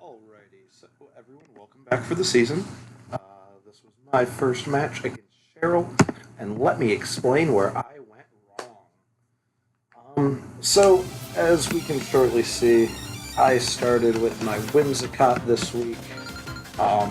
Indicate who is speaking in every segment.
Speaker 1: Alrighty, so everyone, welcome back for the season. This was my first match against Cheryl, and let me explain where I went wrong. So, as we can shortly see, I started with my Whimsicott this week. I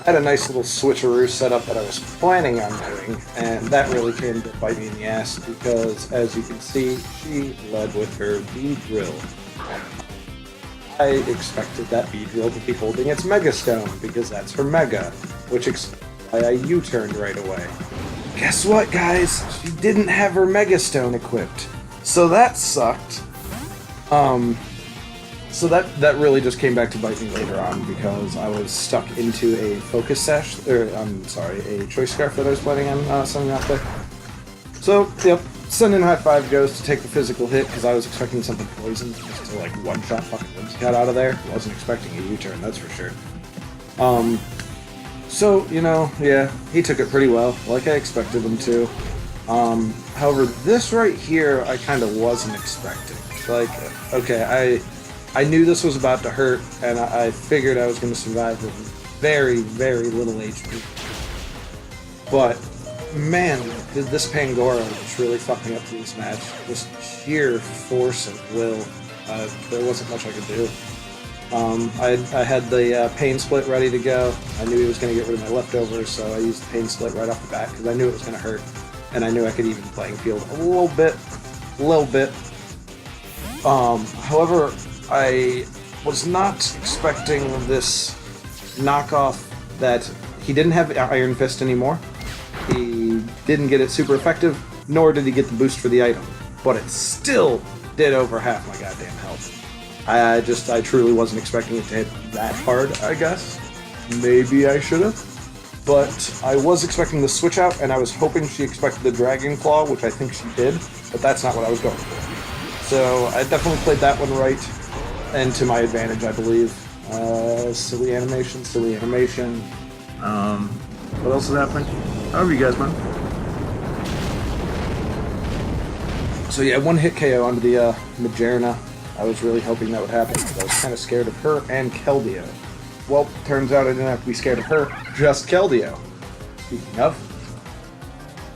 Speaker 1: had a nice little switcheroo setup that I was planning on doing, and that really came to bite me in the ass because, as you can see, she led with her B-Drill. I expected that Beedrill to be holding its Mega Stone, because that's her Mega, which explains why I U-turned right away. Guess what, guys? She didn't have her Mega Stone equipped. So that sucked. So that really just came back to bite me later on, because I was stuck into a Focus Sash, a Choice Scarf that I was planning on sending out there. So, yep. Sending High Five goes to take the physical hit, because I was expecting something poison, just to, like, one-shot fucking Whimsicott out of there. Wasn't expecting a U-turn, that's for sure. So, yeah, he took it pretty well, like I expected him to. However, this right here, I kind of wasn't expecting. Like, okay, I knew this was about to hurt, and I figured I was going to survive with very, very little HP. But man, did this Pangoro just really fuck me up to this match. Just sheer force of will. There wasn't much I could do. I had the Pain Split ready to go. I knew he was going to get rid of my leftovers, so I used the Pain Split right off the bat, because I knew it was going to hurt. And I knew I could even the playing field a little bit. However, I was not expecting this knockoff that he didn't have Iron Fist anymore. He didn't get it super effective, nor did he get the boost for the item. But it still did over half my goddamn health. I truly wasn't expecting it to hit that hard, I guess. Maybe I should have. But I was expecting the switch out, and I was hoping she expected the Dragon Claw, which I think she did, but that's not what I was going for. So I definitely played that one right, and to my advantage, I believe. Silly animation. What else is happening? How are you guys, man? So yeah, one hit KO onto the Majerna. I was really hoping that would happen, because I was kind of scared of her and Keldeo. Well, turns out I didn't have to be scared of her, just Keldeo. Speaking of.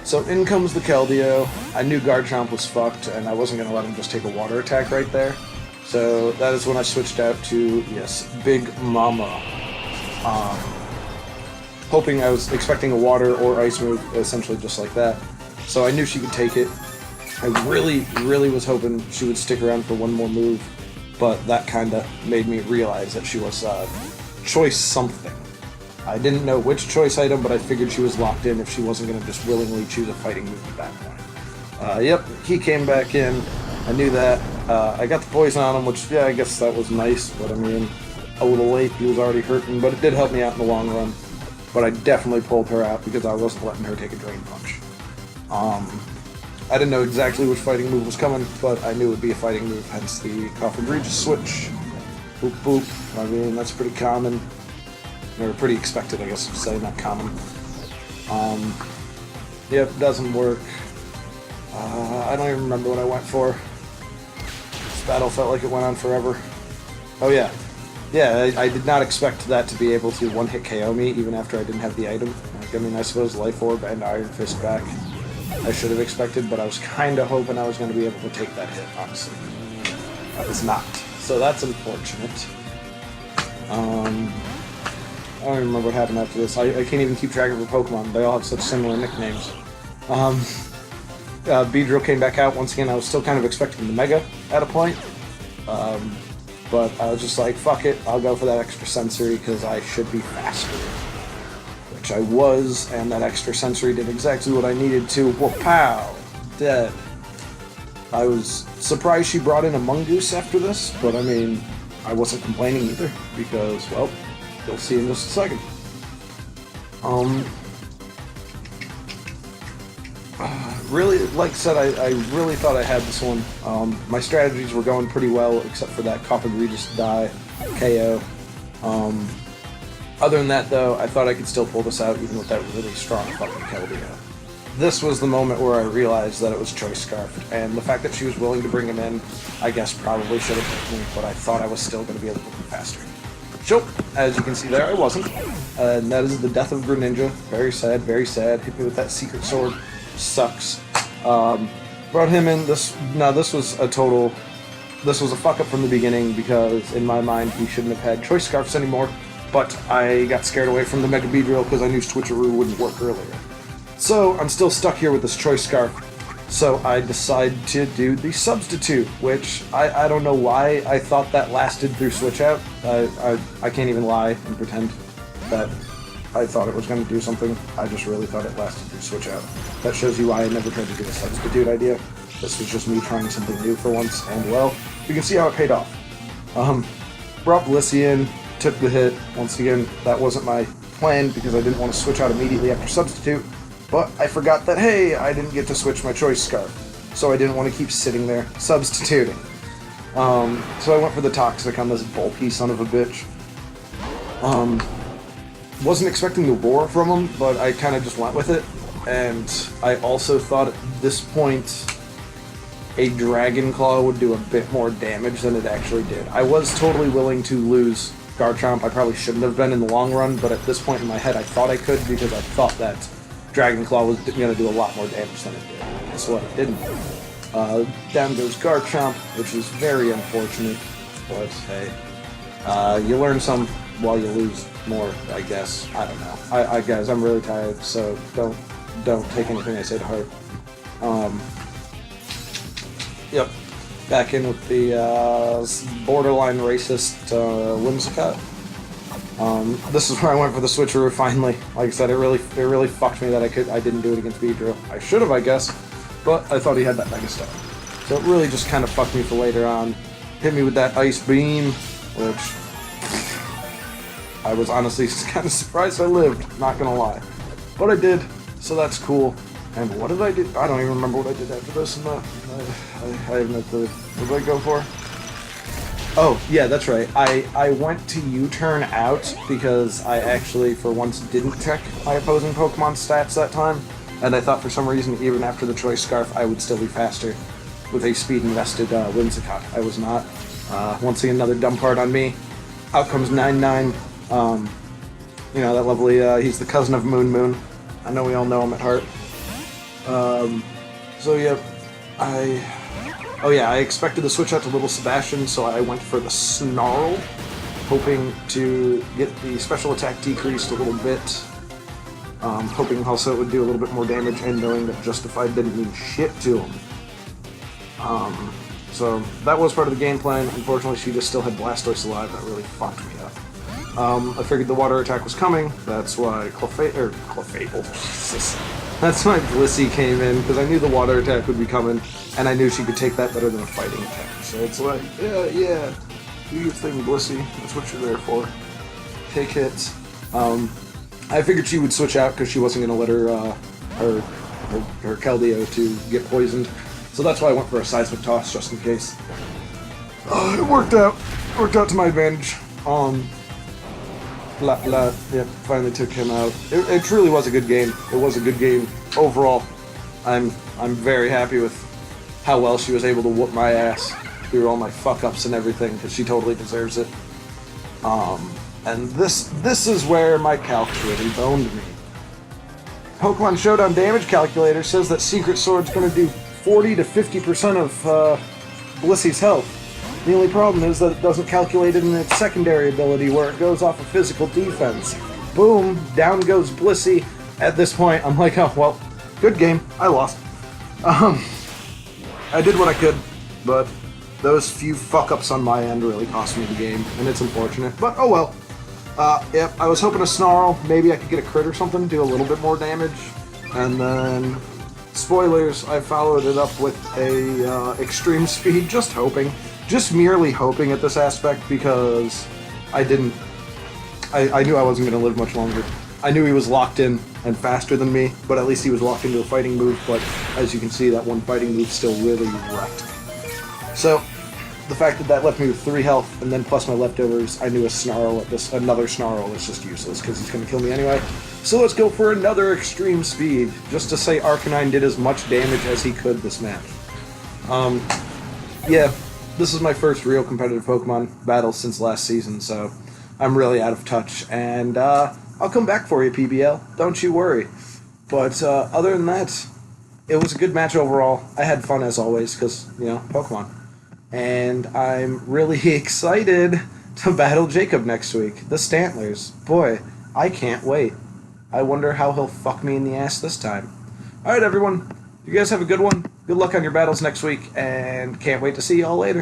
Speaker 1: So in comes the Keldeo. I knew Garchomp was fucked, and I wasn't going to let him just take a water attack right there. So that is when I switched out to, yes, Big Mama. I was expecting a water or ice move, essentially just like that. So I knew she could take it. I really, really was hoping she would stick around for one more move, but that kind of made me realize that she was choice something. I didn't know which choice item, but I figured she was locked in if she wasn't going to just willingly choose a fighting move at that point. Yep, he came back in. I knew that. I got the poison on him, which, yeah, I guess that was nice, but I mean, a little late. He was already hurting, but it did help me out in the long run. But I definitely pulled her out because I wasn't letting her take a Drain Punch. I didn't know exactly which fighting move was coming, but I knew it would be a fighting move, hence the Coffin Regis switch. Boop boop. I mean, that's pretty common. Or pretty expected, I guess to say, not common. Yep, doesn't work. I don't even remember what I went for. This battle felt like it went on forever. Oh yeah. Yeah, I did not expect that to be able to one-hit KO me, even after I didn't have the item. Like, I mean, I suppose Life Orb and Iron Fist back I should have expected, but I was kind of hoping I was going to be able to take that hit, honestly. I was not. So that's unfortunate. I don't even remember what happened after this. I can't even keep track of her Pokemon. They all have such similar nicknames. Beedrill came back out. Once again, I was still kind of expecting the Mega at a point. But I was just like, fuck it, I'll go for that extra sensory because I should be faster. Which I was, and that extra sensory did exactly what I needed to. Whoa, pow! Dead. I was surprised she brought in a Mongoose after this, but I mean, I wasn't complaining either, because, well, you'll see in just a second. Really, like I said, I really thought I had this one. My strategies were going pretty well, except for that Coffin Regis die KO. Other than that, though, I thought I could still pull this out, even with that really strong fucking Keldeo. This was the moment where I realized that it was Choice Scarfed, and the fact that she was willing to bring him in, I guess probably should have hit me, but I thought I was still going to be able to move faster. So, as you can see there, I wasn't. And that is the death of Greninja. Very sad, very sad. Hit me with that secret sword. Sucks. Brought him in. This was a total... This was a fuck-up from the beginning, because in my mind, he shouldn't have had Choice Scarfs anymore. But I got scared away from the Mega Beedrill because I knew Switcheroo wouldn't work earlier. So, I'm still stuck here with this Choice Scarf. So I decided to do the Substitute, which I don't know why I thought that lasted through Switch Out. I can't even lie and pretend that I thought it was going to do something. I just really thought it lasted through Switch Out. That shows you why I never tried to do the Substitute idea. This was just me trying something new for once, and well, you can see how it paid off. Brought Blissey in, took the hit. Once again, that wasn't my plan because I didn't want to switch out immediately after Substitute. But I forgot that, hey, I didn't get to switch my Choice Scarf, so I didn't want to keep sitting there substituting. So I went for the Toxic on this bulky son of a bitch. Wasn't expecting the Roar from him, but I kind of just went with it. And I also thought at this point a Dragon Claw would do a bit more damage than it actually did. I was totally willing to lose Garchomp. I probably shouldn't have been in the long run, but at this point in my head I thought I could because I thought that Dragon Claw was going to do a lot more damage than it did. Guess what? It didn't. Down goes Garchomp, which is very unfortunate, but hey. You learn some while you lose more, I guess. I don't know. Guys, I'm really tired, so don't take anything I say to heart. Yep. Back in with the borderline racist Whimsicott. This is where I went for the Switcheroo finally. Like I said, it really fucked me that I didn't do it against Beedrill. I should have, I guess, but I thought he had that Mega Star. So it really just kind of fucked me for later on. Hit me with that Ice Beam, which I was honestly kind of surprised I lived, not gonna lie. But I did, so that's cool. And what did I do? I don't even remember what I did after this. I have no clue. What did I go for? Oh, yeah, that's right. I went to U-turn out because I actually, for once, didn't check my opposing Pokemon stats that time. And I thought for some reason, even after the Choice Scarf, I would still be faster with a speed-invested Whimsicott. I was not. Once again, another dumb part on me. Out comes 9-9. You know, that lovely, he's the cousin of Moon Moon. I know we all know him at heart. So yeah, I expected to switch out to Little Sebastian, so I went for the Snarl, hoping to get the special attack decreased a little bit, hoping also it would do a little bit more damage, and knowing that Justified didn't mean shit to him. So that was part of the game plan. Unfortunately, she just still had Blastoise alive. That really fucked me up. I figured the water attack was coming. That's why Clefable. That's why Blissey came in, because I knew the water attack would be coming, and I knew she could take that better than a fighting attack. So it's like, yeah, do your thing, Blissey. That's what you're there for. Take hits. I figured she would switch out because she wasn't going to let her Keldeo to get poisoned. So that's why I went for a Seismic Toss, just in case. It worked out. It worked out to my advantage. Yep, finally took him out. It truly was a good game. It was a good game overall. I'm very happy with how well she was able to whoop my ass through all my fuck-ups and everything, because she totally deserves it. And this is where my calc really boned me. Pokemon Showdown damage calculator says that Secret Sword's going to do 40 to 50% of Blissey's health. The only problem is that it doesn't calculate it in its secondary ability, where it goes off of physical defense. Boom, down goes Blissey. At this point, I'm like, oh, well, good game. I lost. I did what I could, but those few fuck-ups on my end really cost me the game, and it's unfortunate. But, oh well. Yep, I was hoping a Snarl. Maybe I could get a crit or something, do a little bit more damage. And then, spoilers, I followed it up with a Extreme Speed, just hoping. Just merely hoping at this aspect, because I knew I wasn't going to live much longer. I knew he was locked in and faster than me, but at least he was locked into a fighting move, but as you can see, that one fighting move still really wrecked me. So, the fact that that left me with 3 health, and then plus my leftovers, I knew another Snarl was just useless, because he's going to kill me anyway. So let's go for another Extreme Speed, just to say Arcanine did as much damage as he could this match. Yeah. This is my first real competitive Pokemon battle since last season, so I'm really out of touch, and I'll come back for you, PBL. Don't you worry. But other than that, it was a good match overall. I had fun as always, because, Pokemon. And I'm really excited to battle Jacob next week. The Stantlers. Boy, I can't wait. I wonder how he'll fuck me in the ass this time. Alright, everyone. You guys have a good one. Good luck on your battles next week, and can't wait to see you all later.